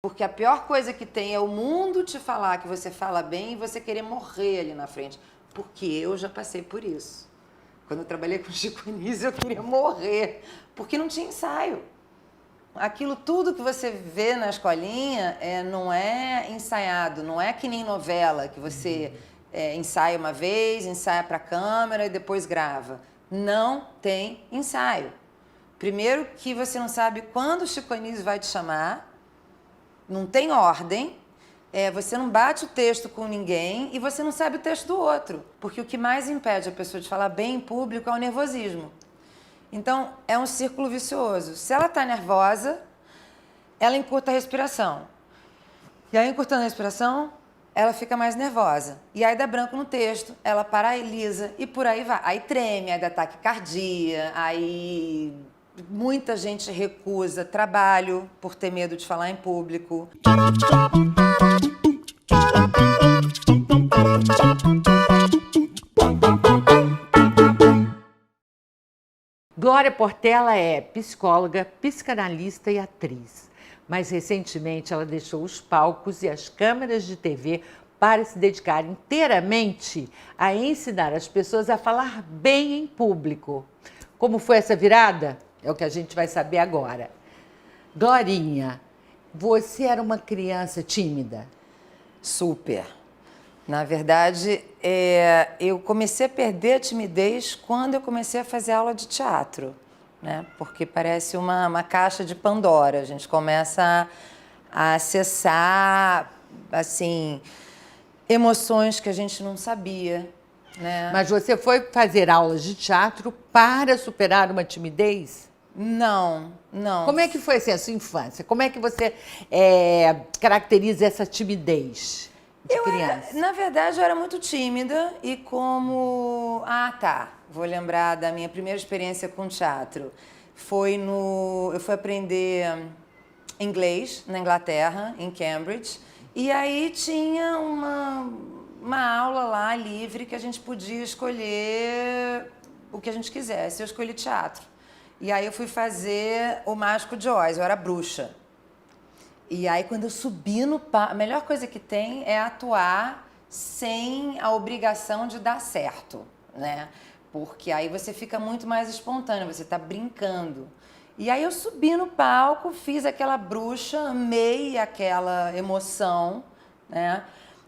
Porque a pior coisa que tem é o mundo te falar que você fala bem e você querer morrer ali na frente. Porque eu já passei por isso. Quando eu trabalhei com Chico Anísio, eu queria morrer. Porque não tinha ensaio. Aquilo tudo que você vê na escolinha não é ensaiado, não é que nem novela, que você ensaia uma vez, ensaia para a câmera e depois grava. Não tem ensaio. Primeiro que você não sabe quando o Chico Anísio vai te chamar, não tem ordem, você não bate o texto com ninguém e você não sabe o texto do outro. Porque o que mais impede a pessoa de falar bem em público é o nervosismo. Então, é um círculo vicioso. Se ela está nervosa, ela encurta a respiração. E aí, encurtando a respiração, ela fica mais nervosa. E aí dá branco no texto, ela paralisa e por aí vai. Aí treme, aí dá taquicardia, aí muita gente recusa trabalho por ter medo de falar em público. Glória Portela é psicóloga, psicanalista e atriz. Mas recentemente ela deixou os palcos e as câmeras de TV para se dedicar inteiramente a ensinar as pessoas a falar bem em público. Como foi essa virada? É o que a gente vai saber agora. Glorinha, você era uma criança tímida? Super. Na verdade, eu comecei a perder a timidez quando eu comecei a fazer aula de teatro, né? Porque parece uma caixa de Pandora. A gente começa a acessar, assim, emoções que a gente não sabia, né? Mas você foi fazer aulas de teatro para superar uma timidez? Não, não. Como é que foi assim, a sua infância? Como é que você caracteriza essa timidez de criança? Na verdade, eu era muito tímida e como... vou lembrar da minha primeira experiência com teatro. Eu fui aprender inglês na Inglaterra, em Cambridge, e aí tinha uma aula lá livre que a gente podia escolher o que a gente quisesse. Eu escolhi teatro. E aí eu fui fazer o Mágico de Oz, eu era bruxa. E aí quando eu subi no palco, a melhor coisa que tem é atuar sem a obrigação de dar certo, né? Porque aí você fica muito mais espontâneo, você está brincando. E aí eu subi no palco, fiz aquela bruxa, amei aquela emoção, né?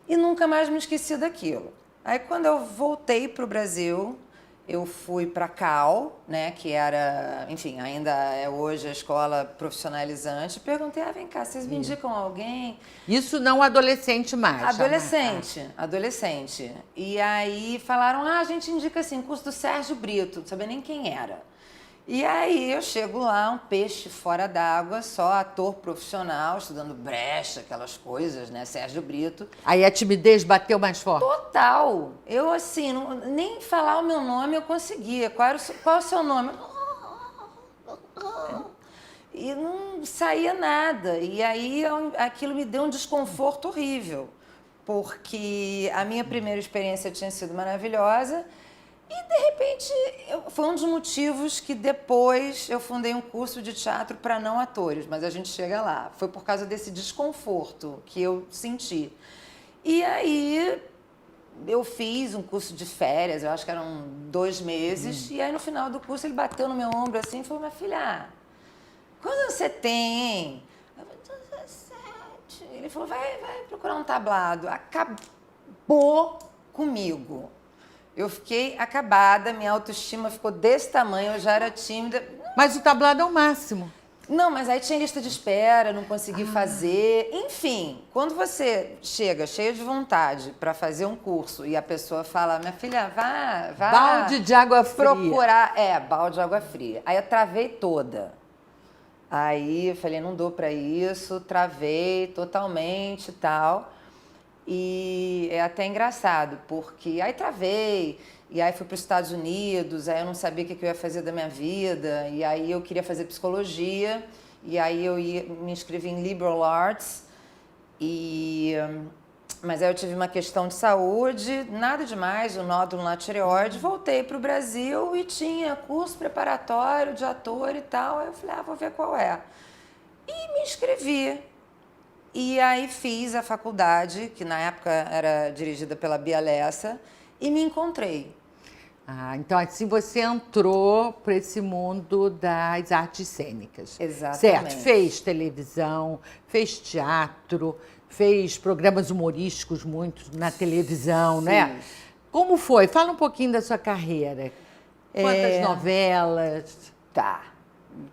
E nunca mais me esqueci daquilo. Aí quando eu voltei para o Brasil, eu fui para a Cal, né, que era, enfim, ainda é hoje a escola profissionalizante. Perguntei, vem cá, vocês me indicam alguém? Isso não adolescente mais. Adolescente. E aí falaram, a gente indica assim, curso do Sérgio Brito, não sabia nem quem era. E aí eu chego lá, um peixe fora d'água, só ator profissional, estudando Brecht, aquelas coisas, né, Sérgio Brito. Aí a timidez bateu mais forte? Total. Eu, assim, nem falar o meu nome eu conseguia. Qual é o seu nome? E não saía nada. E aí aquilo me deu um desconforto horrível. Porque a minha primeira experiência tinha sido maravilhosa. E, de repente, foi um dos motivos que depois eu fundei um curso de teatro para não atores, mas a gente chega lá. Foi por causa desse desconforto que eu senti. E aí eu fiz um curso de férias, eu acho que eram 2 meses, e aí no final do curso ele bateu no meu ombro assim e falou, minha filha, quantos você tem, hein? Eu falei, 17. Ele falou, vai procurar um tablado. Acabou comigo. Eu fiquei acabada, minha autoestima ficou desse tamanho, eu já era tímida. Mas o tablado é o máximo. Não, mas aí tinha lista de espera, não consegui fazer. Enfim, quando você chega cheia de vontade para fazer um curso e a pessoa fala, minha filha, vá balde de água fria. Procurar, balde de água fria. Aí eu travei toda. Aí eu falei, não dou para isso, travei totalmente e tal. E é até engraçado, porque aí travei, e aí fui para os Estados Unidos, aí eu não sabia o que eu ia fazer da minha vida, e aí eu queria fazer psicologia, e aí me inscrevi em Liberal Arts, mas aí eu tive uma questão de saúde, nada demais, um nódulo na tireoide, voltei para o Brasil e tinha curso preparatório de ator e tal, aí eu falei, vou ver qual é. E me inscrevi. E aí fiz a faculdade, que na época era dirigida pela Bia Lessa, e me encontrei. Ah, então assim você entrou para esse mundo das artes cênicas. Exatamente. Certo, fez televisão, fez teatro, fez programas humorísticos muito na televisão, né? Como foi? Fala um pouquinho da sua carreira. Quantas novelas? Tá.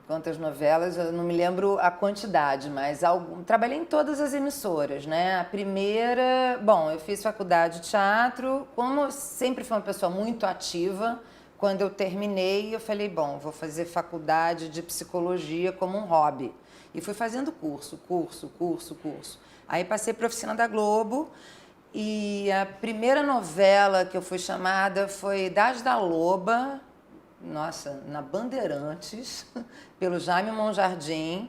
Quantas novelas, eu não me lembro a quantidade, mas trabalhei em todas as emissoras, né? A primeira, bom, eu fiz faculdade de teatro, como eu sempre fui uma pessoa muito ativa, quando eu terminei, eu falei, bom, vou fazer faculdade de psicologia como um hobby. E fui fazendo curso. Aí passei para a Oficina da Globo, e a primeira novela que eu fui chamada foi Das da Loba, nossa, na Bandeirantes, pelo Jaime Monjardim.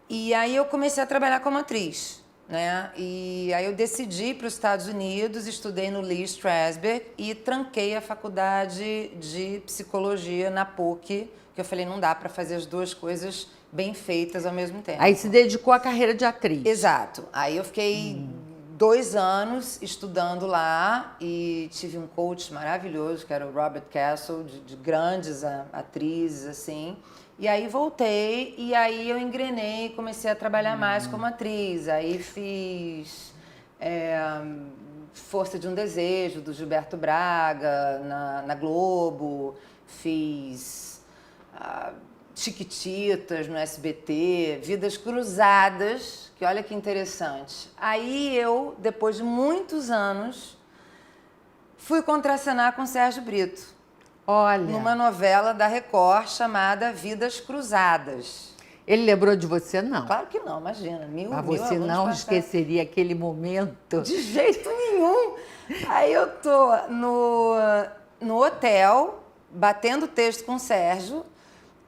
E aí eu comecei a trabalhar como atriz, né? E aí eu decidi ir para os Estados Unidos, estudei no Lee Strasberg e tranquei a faculdade de psicologia na PUC, que eu falei, não dá para fazer as duas coisas bem feitas ao mesmo tempo. Aí se dedicou à carreira de atriz. Exato. Aí eu fiquei 2 anos estudando lá e tive um coach maravilhoso, que era o Robert Castle, de grandes atrizes, assim. E aí voltei e aí eu engrenei, comecei a trabalhar mais como atriz. Aí fiz Força de um Desejo, do Gilberto Braga, na Globo. Fiz Chiquititas no SBT, Vidas Cruzadas, que olha que interessante. Aí eu, depois de muitos anos, fui contracenar com Sérgio Brito. Olha. Numa novela da Record chamada Vidas Cruzadas. Ele lembrou de você, não? Claro que não, imagina. Mas você não esqueceria aquele momento? De jeito nenhum. Aí eu tô no hotel, batendo texto com o Sérgio.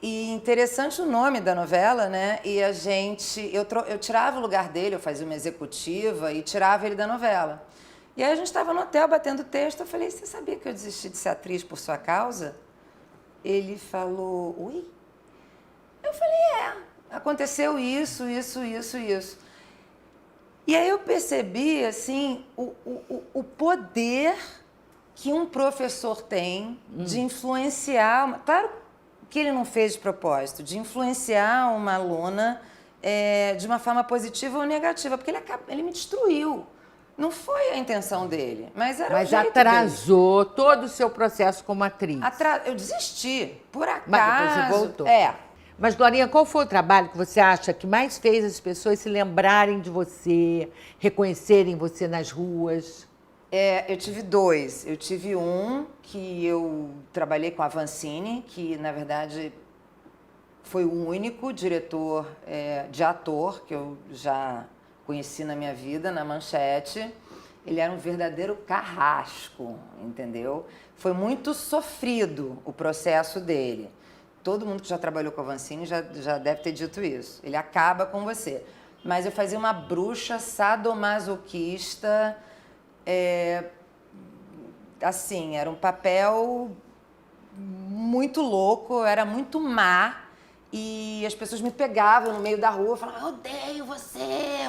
E interessante o nome da novela, né? E a gente... Eu tirava o lugar dele, eu fazia uma executiva e tirava ele da novela. E aí a gente estava no hotel batendo texto, eu falei, você sabia que eu desisti de ser atriz por sua causa? Ele falou, ui? Eu falei, aconteceu isso. E aí eu percebi, assim, o poder que um professor tem de influenciar... Claro que ele não fez de propósito, de influenciar uma aluna de uma forma positiva ou negativa, porque ele me destruiu. Não foi a intenção dele, mas era o jeito atrasou dele. Todo o seu processo como atriz. Eu desisti, por acaso. Mas depois você voltou. Mas, Glorinha, qual foi o trabalho que você acha que mais fez as pessoas se lembrarem de você, reconhecerem você nas ruas? Eu tive 2. Eu tive um que eu trabalhei com a Vancini, que, na verdade, foi o único diretor de ator que eu já conheci na minha vida, na Manchete. Ele era um verdadeiro carrasco, entendeu? Foi muito sofrido o processo dele. Todo mundo que já trabalhou com a Vancini já deve ter dito isso. Ele acaba com você. Mas eu fazia uma bruxa sadomasoquista... assim, era um papel muito louco, eu era muito má e as pessoas me pegavam no meio da rua e falavam, eu odeio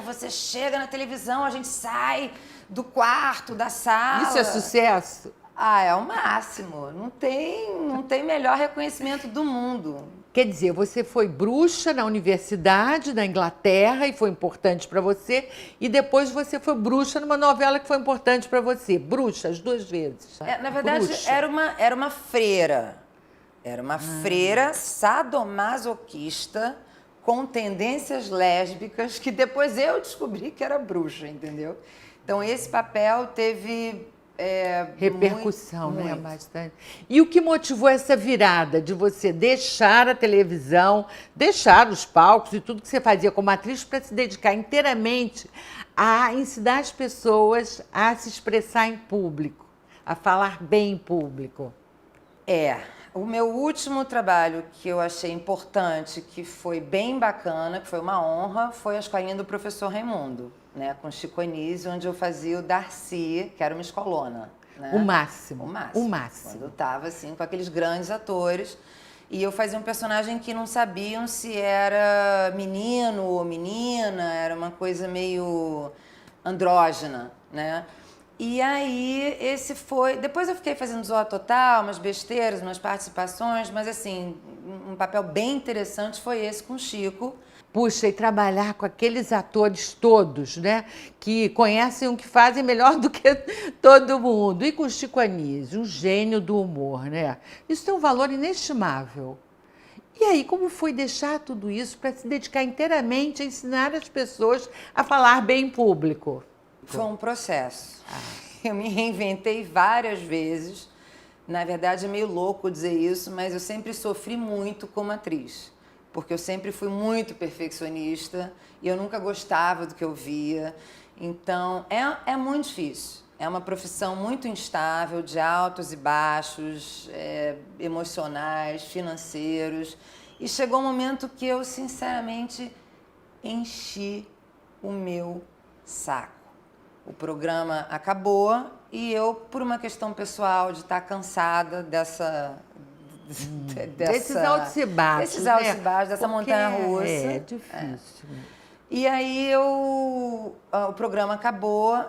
você chega na televisão, a gente sai do quarto, da sala. Isso é sucesso? É o máximo, não tem melhor reconhecimento do mundo. Quer dizer, você foi bruxa na universidade, na Inglaterra, e foi importante para você, e depois você foi bruxa numa novela que foi importante para você. Bruxa, as 2 vezes. Na verdade, era uma freira. Era uma freira sadomasoquista com tendências lésbicas, que depois eu descobri que era bruxa, entendeu? Então, esse papel teve... repercussão, muito, né? muito. Bastante. E o que motivou essa virada de você deixar a televisão, deixar os palcos e tudo que você fazia como atriz para se dedicar inteiramente a ensinar as pessoas a se expressar em público, a falar bem em público? O meu último trabalho que eu achei importante, que foi bem bacana, que foi uma honra, foi a Escolinha do Professor Raimundo, né, com Chico Anísio, onde eu fazia o Darcy, que era uma escolona. Né? O máximo. Quando eu estava assim, com aqueles grandes atores. E eu fazia um personagem que não sabiam se era menino ou menina, era uma coisa meio andrógena, né? E aí, esse foi... Depois eu fiquei fazendo Zorra Total, umas besteiras, umas participações, mas assim, um papel bem interessante foi esse com o Chico. Puxa, e trabalhar com aqueles atores todos, né? Que conhecem o que fazem melhor do que todo mundo. E com o Chico Anísio, um gênio do humor, né? Isso tem um valor inestimável. E aí, como foi deixar tudo isso para se dedicar inteiramente a ensinar as pessoas a falar bem em público? Foi um processo. Eu me reinventei várias vezes. Na verdade, é meio louco dizer isso, mas eu sempre sofri muito como atriz. Porque eu sempre fui muito perfeccionista e eu nunca gostava do que eu via. Então, é muito difícil. É uma profissão muito instável, de altos e baixos, emocionais, financeiros. E chegou um momento que eu, sinceramente, enchi o meu saco. O programa acabou e eu, por uma questão pessoal de estar cansada Desses altos e baixos, desses altos e baixos, dessa Porque montanha-russa. É difícil. E aí o programa acabou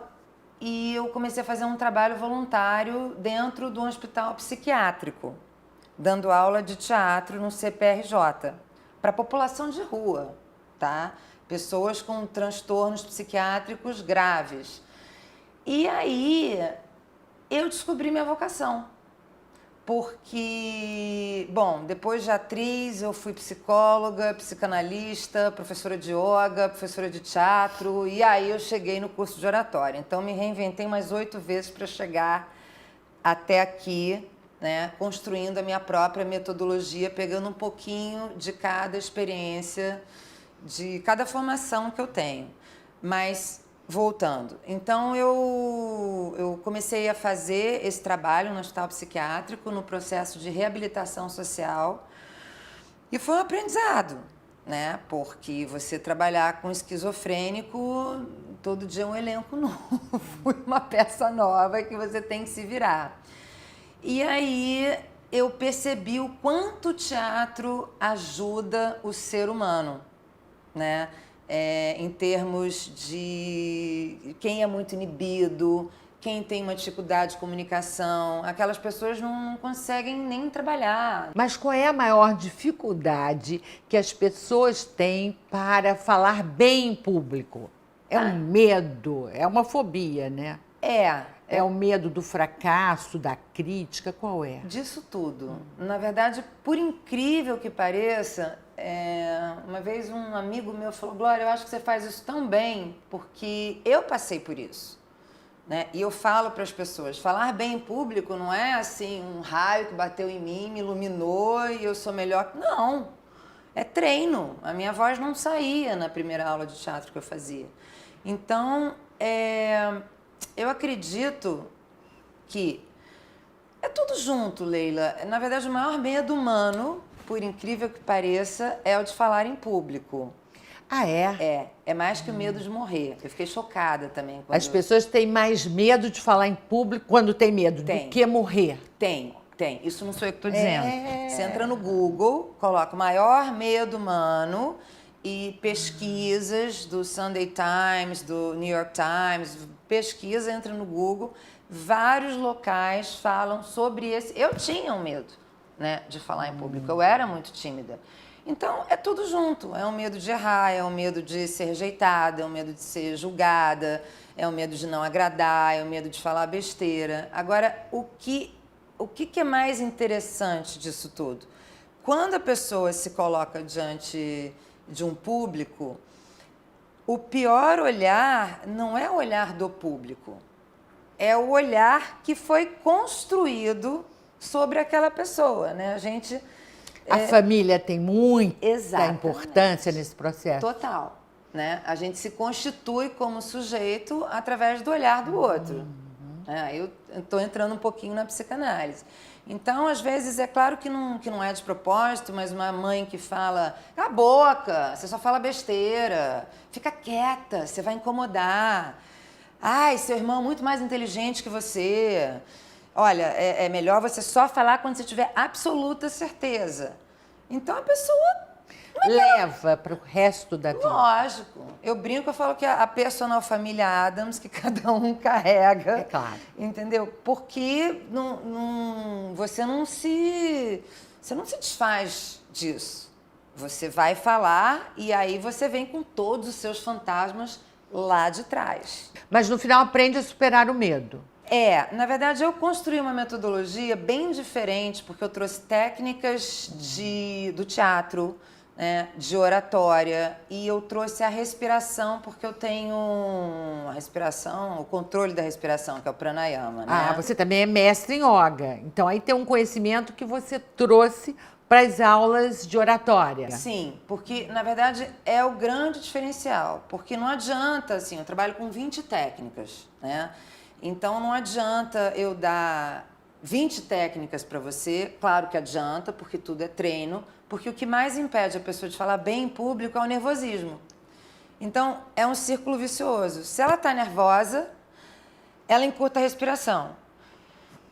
e eu comecei a fazer um trabalho voluntário dentro de um hospital psiquiátrico, dando aula de teatro no CPRJ, para a população de rua, tá? Pessoas com transtornos psiquiátricos graves. E aí eu descobri minha vocação. Porque, bom, depois de atriz, eu fui psicóloga, psicanalista, professora de yoga, professora de teatro, e aí eu cheguei no curso de oratória. Então, me reinventei mais 8 vezes para chegar até aqui, né, construindo a minha própria metodologia, pegando um pouquinho de cada experiência, de cada formação que eu tenho. Mas... voltando, então eu comecei a fazer esse trabalho no hospital psiquiátrico, no processo de reabilitação social, e foi um aprendizado, né? Porque você trabalhar com esquizofrênico, todo dia é um elenco novo, uma peça nova que você tem que se virar. E aí eu percebi o quanto o teatro ajuda o ser humano, né? Em termos de quem é muito inibido, quem tem uma dificuldade de comunicação, aquelas pessoas não conseguem nem trabalhar. Mas qual é a maior dificuldade que as pessoas têm para falar bem em público? É um medo, é uma fobia, né? É o medo do fracasso, da crítica, qual é? Disso tudo. Na verdade, por incrível que pareça, uma vez um amigo meu falou: Glória, eu acho que você faz isso tão bem, porque eu passei por isso. Né? E eu falo para as pessoas, falar bem em público não é assim um raio que bateu em mim, me iluminou e eu sou melhor. Não, é treino. A minha voz não saía na primeira aula de teatro que eu fazia. Então, eu acredito que é tudo junto, Leila. Na verdade, o maior medo humano, por incrível que pareça, é o de falar em público. Ah, é? É mais que o medo de morrer. Eu fiquei chocada também. As pessoas têm mais medo de falar em público quando tem medo do que morrer. Tem. Isso não sou eu que estou dizendo. Você entra no Google, coloca o maior medo humano e pesquisas do Sunday Times, do New York Times, pesquisa, entra no Google, vários locais falam sobre esse... Eu tinha um medo, né, de falar em público, eu era muito tímida. Então, é tudo junto. É o medo de errar, é o medo de ser rejeitada, é o medo de ser julgada, é o medo de não agradar, é o medo de falar besteira. Agora, o que é mais interessante disso tudo? Quando a pessoa se coloca diante de um público, o pior olhar não é o olhar do público, é o olhar que foi construído sobre aquela pessoa, né? A família tem muita importância nesse processo. Total, né? A gente se constitui como sujeito através do olhar do outro. Eu estou entrando um pouquinho na psicanálise. Então, às vezes, é claro que não é de propósito, mas uma mãe que fala: cala a boca, você só fala besteira, fica quieta, você vai incomodar. Ai, seu irmão é muito mais inteligente que você. Olha, é melhor você só falar quando você tiver absoluta certeza. Então a pessoa leva para o resto da vida. lógico. Eu brinco, eu falo que a personal família Adams, que cada um carrega. É claro. Entendeu? Porque você não se desfaz disso. Você vai falar e aí você vem com todos os seus fantasmas lá de trás. Mas no final aprende a superar o medo. Na verdade eu construí uma metodologia bem diferente, porque eu trouxe técnicas do teatro, né, de oratória, e eu trouxe a respiração, porque eu tenho a respiração, o controle da respiração, que é o pranayama, né? Você também é mestre em yoga. Então aí tem um conhecimento que você trouxe para as aulas de oratória. Sim, porque na verdade é o grande diferencial, porque não adianta, assim, eu trabalho com 20 técnicas, né? Então não adianta eu dar 20 técnicas para você, claro que adianta, porque tudo é treino, porque o que mais impede a pessoa de falar bem em público é o nervosismo. Então é um círculo vicioso. Se ela está nervosa, ela encurta a respiração.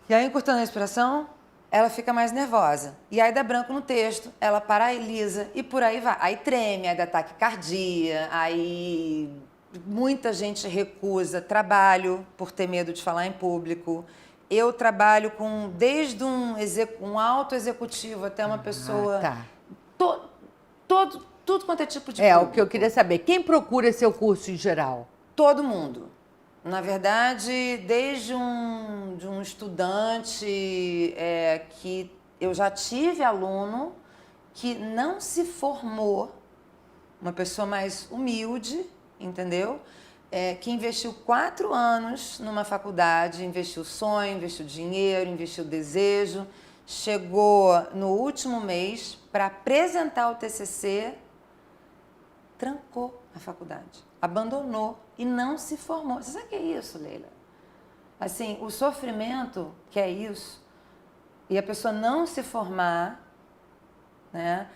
E aí, encurtando a respiração, ela fica mais nervosa. E aí dá branco no texto, ela paralisa e por aí vai. Aí treme, aí dá taquicardia, aí muita gente recusa trabalho por ter medo de falar em público. Eu trabalho com desde um alto executivo até uma pessoa... Tá. Tudo quanto é tipo de público. O que eu queria saber. Quem procura seu curso em geral? Todo mundo. Na verdade, desde de um estudante que eu já tive aluno que não se formou, uma pessoa mais humilde, entendeu? Que investiu 4 anos numa faculdade, investiu sonho, investiu dinheiro, investiu desejo, chegou no último mês para apresentar o TCC, trancou a faculdade, abandonou e não se formou. Você sabe o que é isso, Leila? Assim, o sofrimento que é isso, e a pessoa não se formar, né?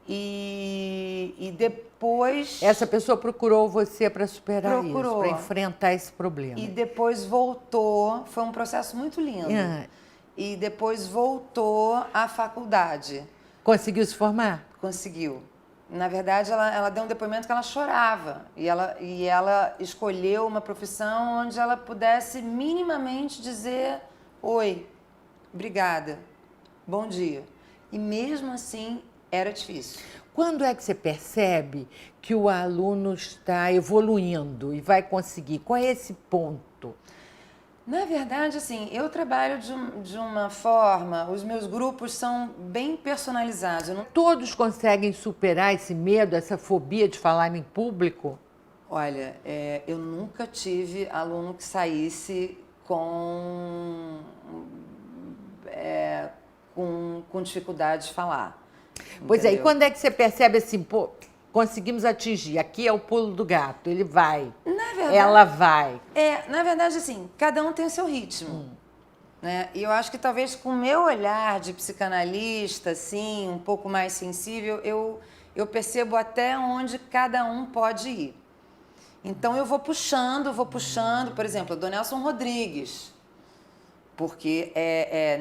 E depois... Essa pessoa procurou você para superar isso, para enfrentar esse problema. E depois voltou, foi um processo muito lindo. E depois voltou à faculdade. Conseguiu se formar? Conseguiu. Na verdade, ela deu um depoimento que ela chorava. E ela escolheu uma profissão onde ela pudesse minimamente dizer: oi, obrigada, bom dia. E mesmo assim, era difícil. Quando é que você percebe que o aluno está evoluindo e vai conseguir? Qual é esse ponto? Na verdade, assim, eu trabalho de uma forma, os meus grupos são bem personalizados. Todos conseguem superar esse medo, essa fobia de falar em público? Olha, eu nunca tive aluno que saísse com dificuldade de falar. Pois entendeu? E quando é que você percebe assim, pô, conseguimos atingir, aqui é o pulo do gato, ele vai, ela vai. Na verdade, assim, cada um tem o seu ritmo. Né? E eu acho que talvez com o meu olhar de psicanalista, assim, um pouco mais sensível, eu percebo até onde cada um pode ir. Então eu vou puxando, por exemplo, eu dou Nelson Rodrigues, porque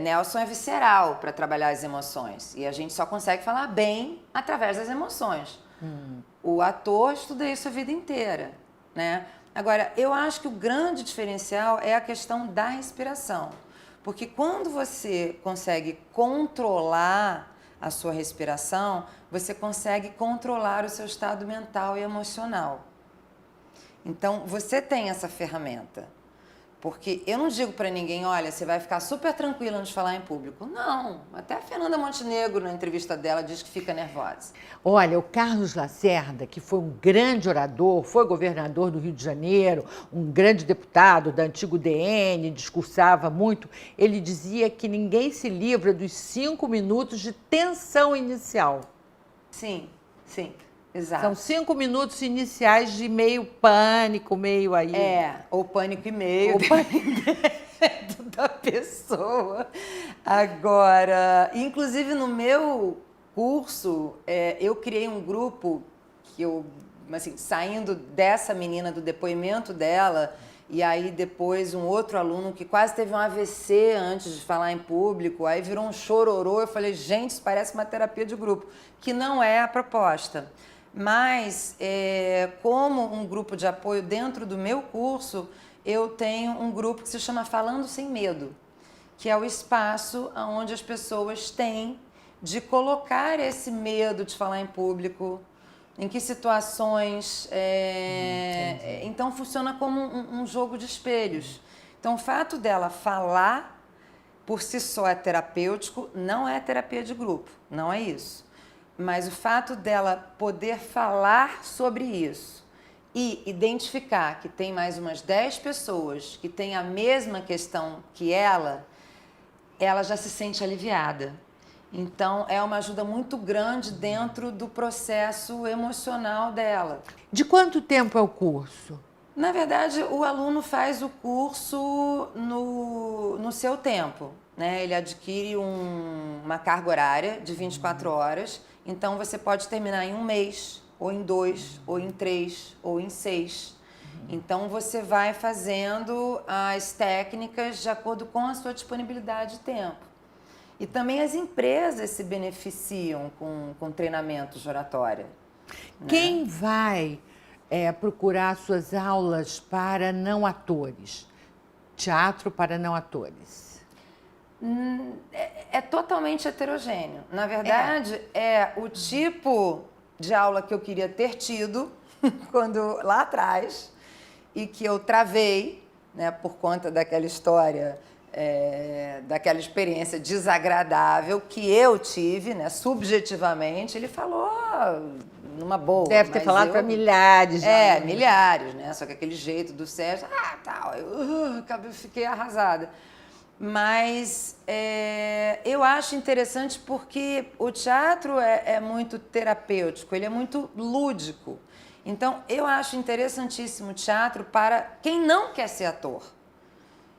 Nelson é visceral para trabalhar as emoções. E a gente só consegue falar bem através das emoções. O ator estuda isso a vida inteira, né? Agora, eu acho que o grande diferencial é a questão da respiração. Porque quando você consegue controlar a sua respiração, você consegue controlar o seu estado mental e emocional. Então, você tem essa ferramenta. Porque eu não digo para ninguém, olha, você vai ficar super tranquila antes de falar em público. Não, até a Fernanda Montenegro, na entrevista dela, diz que fica nervosa. Olha, o Carlos Lacerda, que foi um grande orador, foi governador do Rio de Janeiro, um grande deputado da antigo DN, discursava muito, ele dizia que ninguém se livra dos 5 minutos de tensão inicial. Sim, sim. Exato. São 5 minutos iniciais de meio pânico, meio aí... ou pânico e meio, dependendo da pessoa. Agora, inclusive no meu curso, eu criei um grupo que eu, assim, saindo dessa menina, do depoimento dela, E aí depois um outro aluno que quase teve um AVC antes de falar em público, aí virou um chororô. Eu falei, gente, isso parece uma terapia de grupo, que não é a proposta. Mas, como um grupo de apoio dentro do meu curso, eu tenho um grupo que se chama Falando Sem Medo, que é o espaço onde as pessoas têm de colocar esse medo de falar em público, em que situações... Então, funciona como um jogo de espelhos. Então, o fato dela falar por si só é terapêutico, não é terapia de grupo, não é isso. Mas o fato dela poder falar sobre isso e identificar que tem mais umas 10 pessoas que têm a mesma questão que ela já se sente aliviada. Então, é uma ajuda muito grande dentro do processo emocional dela. De quanto tempo é o curso? Na verdade, o aluno faz o curso no seu tempo, né? Ele adquire uma carga horária de 24 horas, então você pode terminar em 1 mês, ou em 2, ou em 3, ou em 6. Então, você vai fazendo as técnicas de acordo com a sua disponibilidade de tempo. E também as empresas se beneficiam com treinamentos de oratória. Quem vai procurar suas aulas para não atores? Teatro para não atores? É totalmente heterogêneo. Na verdade, é o tipo de aula que eu queria ter tido lá atrás e que eu travei, né, por conta daquela história, daquela experiência desagradável que eu tive, né, subjetivamente. Ele falou numa boa. Deve ter falado para milhares. Milhares, né? Só que aquele jeito do Sérgio, tal, eu fiquei arrasada. Mas eu acho interessante porque o teatro é muito terapêutico, ele é muito lúdico. Então, eu acho interessantíssimo o teatro para quem não quer ser ator.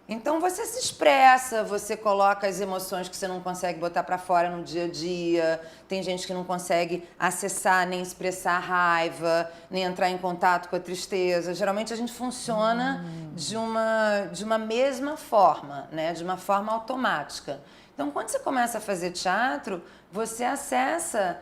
Então, você se expressa, você coloca as emoções que você não consegue botar para fora no dia a dia. Tem gente que não consegue acessar, nem expressar a raiva, nem entrar em contato com a tristeza. Geralmente, a gente funciona de uma mesma forma, né? De uma forma automática. Então, quando você começa a fazer teatro, você acessa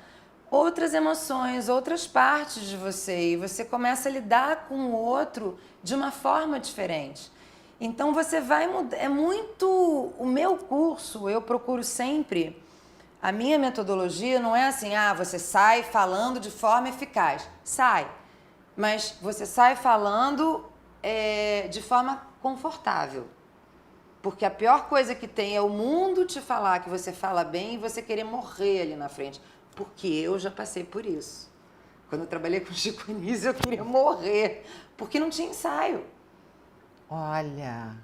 outras emoções, outras partes de você. E você começa a lidar com o outro de uma forma diferente. Então, você vai mudar. É muito... O meu curso, eu procuro sempre... A minha metodologia não é assim, você sai falando de forma eficaz. Sai. Mas você sai falando de forma confortável. Porque a pior coisa que tem é o mundo te falar que você fala bem e você querer morrer ali na frente. Porque eu já passei por isso. Quando eu trabalhei com Chico Anísio, eu queria morrer. Porque não tinha ensaio. Olha.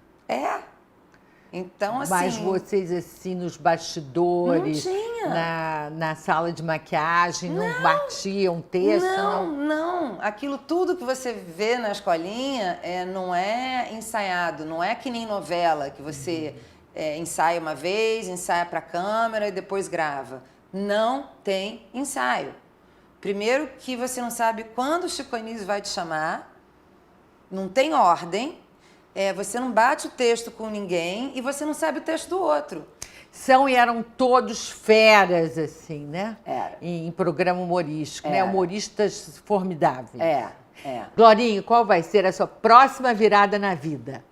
Então, assim... Mas vocês, assim, nos bastidores, não tinha. Na sala de maquiagem, não batiam texto? Não. Aquilo tudo que você vê na escolinha não é ensaiado, não é que nem novela, que você ensaia uma vez, ensaia para a câmera e depois grava. Não tem ensaio. Primeiro que você não sabe quando o Chico Anísio vai te chamar, não tem ordem, você não bate o texto com ninguém e você não sabe o texto do outro. Eram todos feras, assim, né? Era. Em programa humorístico, né? Humoristas formidáveis. Glorinha, qual vai ser a sua próxima virada na vida?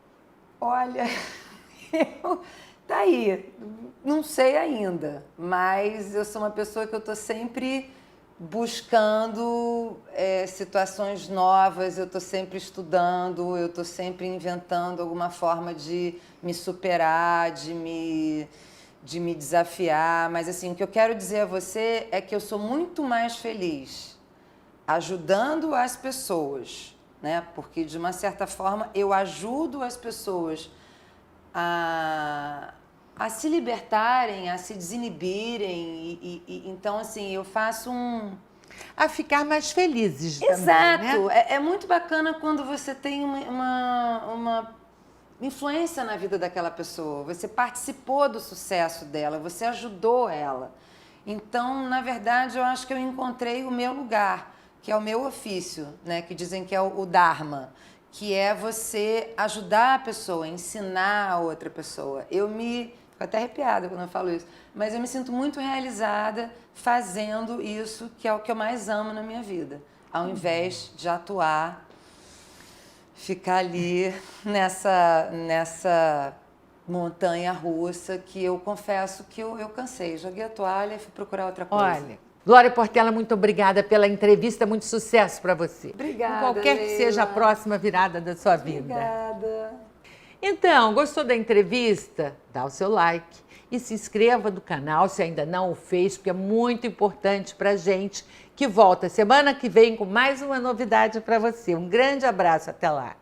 Olha, tá aí, não sei ainda, mas eu sou uma pessoa que eu tô sempre buscando situações novas, eu estou sempre estudando, eu estou sempre inventando alguma forma de me superar, de me desafiar. Mas assim, o que eu quero dizer a você é que eu sou muito mais feliz ajudando as pessoas, né? Porque de uma certa forma eu ajudo as pessoas a se libertarem, a se desinibirem. Então, assim, eu faço a ficar mais felizes. Exato. Também, né? É muito bacana quando você tem uma influência na vida daquela pessoa. Você participou do sucesso dela, você ajudou ela. Então, na verdade, eu acho que eu encontrei o meu lugar, que é o meu ofício, né? Que dizem que é o Dharma, que é você ajudar a pessoa, ensinar a outra pessoa. Fico até arrepiada quando eu falo isso, mas eu me sinto muito realizada fazendo isso, que é o que eu mais amo na minha vida. Ao invés de atuar, ficar ali nessa montanha russa que eu confesso que eu cansei. Joguei a toalha e fui procurar outra coisa. Olha, Glória Portela, muito obrigada pela entrevista, muito sucesso para você. Obrigada, em qualquer que seja a próxima virada da sua vida. Obrigada. Então, gostou da entrevista? Dá o seu like e se inscreva no canal se ainda não o fez, porque é muito importante para a gente, que volta semana que vem com mais uma novidade para você. Um grande abraço, até lá!